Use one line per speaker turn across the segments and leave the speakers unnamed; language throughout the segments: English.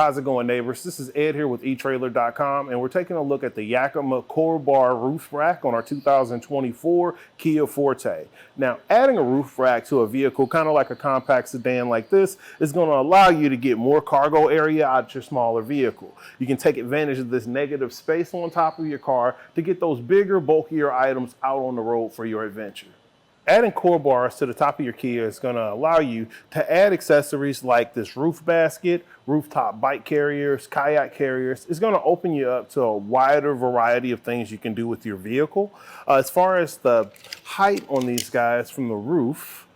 How's it going, neighbors? This is Ed here with etrailer.com, and we're taking a look at the Yakima CoreBar Roof Rack on our 2024 Kia Forte. Now, adding a roof rack to a vehicle, kind of like a compact sedan like this, is going to allow you to get more cargo area out of your smaller vehicle. You can take advantage of this negative space on top of your car to get those bigger, bulkier items out on the road for your adventure. Adding CoreBars to the top of your Kia is going to allow you to add accessories like this roof basket, rooftop bike carriers, kayak carriers. It's going to open you up to a wider variety of things you can do with your vehicle. As far as the height on these guys from the roof,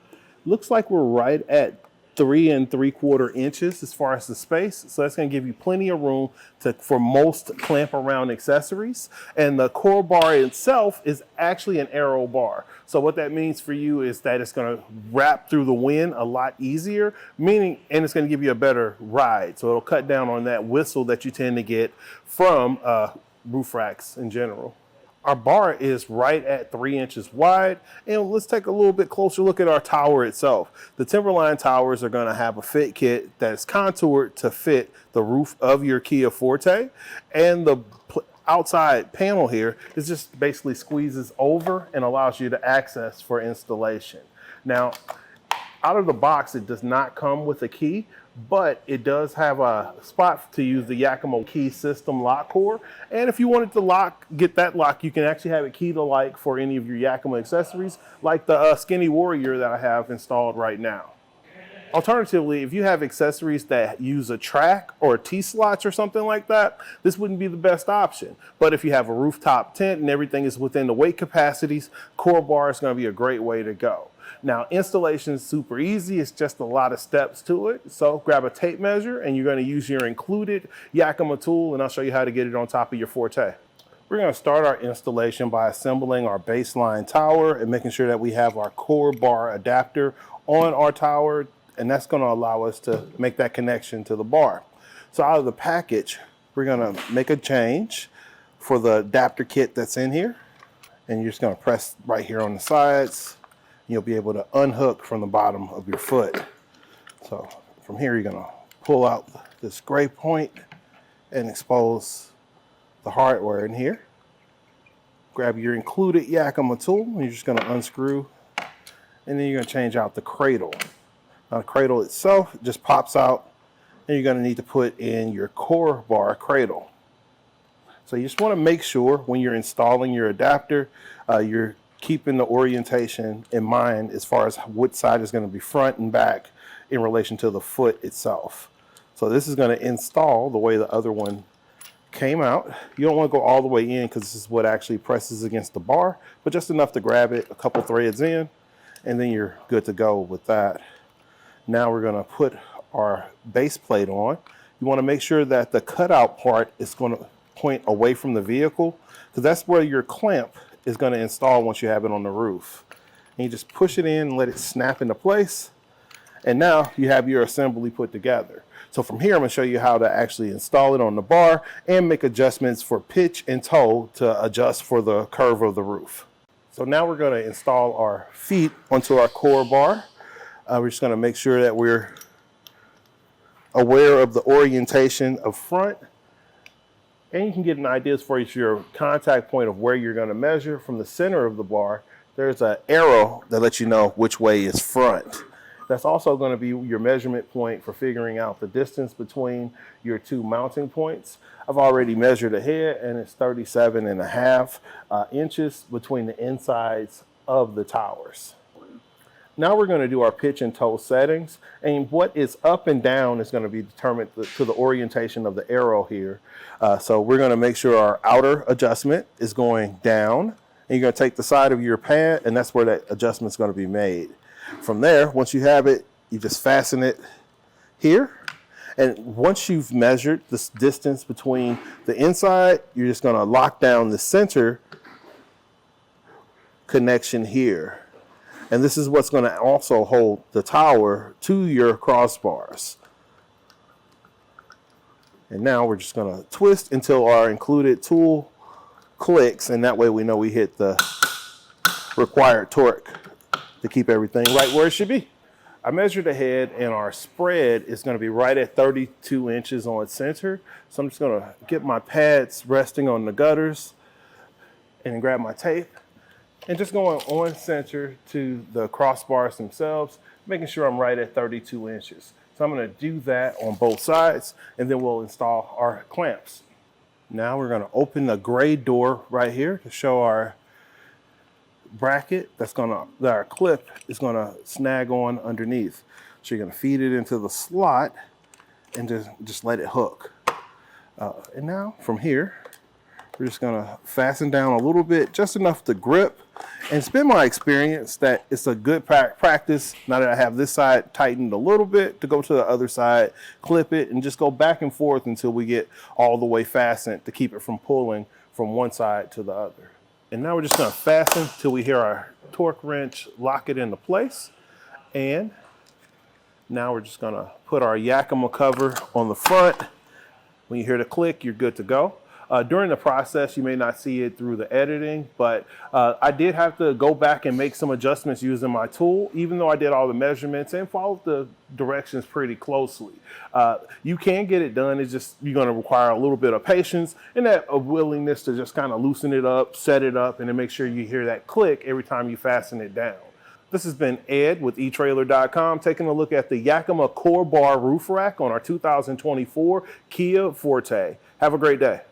looks like we're right at 3 3/4 inches as far as the space. So that's going to give you plenty of room for most clamp around accessories. And the CoreBar itself is actually an aero bar. So what that means for you is that it's going to wrap through the wind a lot easier, and it's going to give you a better ride. So it'll cut down on that whistle that you tend to get from roof racks in general. Our bar is right at 3 inches wide, and let's take a little bit closer look at our tower itself. The Timberline towers are going to have a fit kit that is contoured to fit the roof of your Kia Forte, and the outside panel here is just basically squeezes over and allows you to access for installation. Now, out of the box, it does not come with a key, but it does have a spot to use the Yakima key system lock core. And if you wanted to get that lock, you can actually have it key to like for any of your Yakima accessories, like the Skinny Warrior that I have installed right now. Alternatively, if you have accessories that use a track or T-slots or something like that, this wouldn't be the best option. But if you have a rooftop tent and everything is within the weight capacities, CoreBar is going to be a great way to go. Now, installation is super easy. It's just a lot of steps to it. So grab a tape measure and you're going to use your included Yakima tool, and I'll show you how to get it on top of your Forte. We're going to start our installation by assembling our baseline tower and making sure that we have our CoreBar adapter on our tower, and that's going to allow us to make that connection to the bar. So out of the package, we're going to make a change for the adapter kit that's in here, and you're just going to press right here on the sides. You'll be able to unhook from the bottom of your foot. So from here, you're going to pull out this gray point and expose the hardware in here. Grab your included Yakima tool, and you're just going to unscrew, and then you're going to change out the cradle. Now the cradle itself just pops out, and you're going to need to put in your CoreBar cradle. So you just want to make sure when you're installing your adapter, you're keeping the orientation in mind as far as which side is going to be front and back in relation to the foot itself. So this is going to install the way the other one came out. You don't want to go all the way in because this is what actually presses against the bar, but just enough to grab it, a couple threads in, and then you're good to go with that. Now we're going to put our base plate on. You want to make sure that the cutout part is going to point away from the vehicle, because that's where your clamp is going to install once you have it on the roof. And you just push it in and let it snap into place. And now you have your assembly put together. So from here, I'm going to show you how to actually install it on the bar and make adjustments for pitch and toe to adjust for the curve of the roof. So now we're going to install our feet onto our CoreBar. We're just going to make sure that we're aware of the orientation of front. And you can get an idea as far as your contact point of where you're going to measure from the center of the bar. There's an arrow that lets you know which way is front. That's also going to be your measurement point for figuring out the distance between your two mounting points. I've already measured ahead, and it's 37.5 inches between the insides of the towers. Now we're going to do our pitch and toe settings, and what is up and down is going to be determined to the orientation of the arrow here. So we're going to make sure our outer adjustment is going down, and you're going to take the side of your pad, and that's where that adjustment is going to be made. From there, once you have it, you just fasten it here, and once you've measured this distance between the inside, you're just going to lock down the center connection here. And this is what's going to also hold the tower to your crossbars. And now we're just going to twist until our included tool clicks, and that way we know we hit the required torque to keep everything right where it should be. I measured ahead and our spread is going to be right at 32 inches on center. So I'm just going to get my pads resting on the gutters and grab my tape and just going on center to the crossbars themselves, making sure I'm right at 32 inches. So I'm going to do that on both sides, and then we'll install our clamps. Now we're going to open the gray door right here to show our bracket that our clip is going to snag on underneath. So you're going to feed it into the slot and just let it hook. And now from here, we're just going to fasten down a little bit, just enough to grip. And it's been my experience that it's a good practice, now that I have this side tightened a little bit, to go to the other side, clip it, and just go back and forth until we get all the way fastened to keep it from pulling from one side to the other. And now we're just going to fasten till we hear our torque wrench lock it into place. And now we're just going to put our Yakima cover on the front. When you hear the click, you're good to go. During the process, you may not see it through the editing, but I did have to go back and make some adjustments using my tool, even though I did all the measurements and followed the directions pretty closely. You can get it done. It's just you're going to require a little bit of patience and a willingness to just kind of loosen it up, set it up, and then make sure you hear that click every time you fasten it down. This has been Ed with etrailer.com, taking a look at the Yakima CoreBar Roof Rack on our 2024 Kia Forte. Have a great day.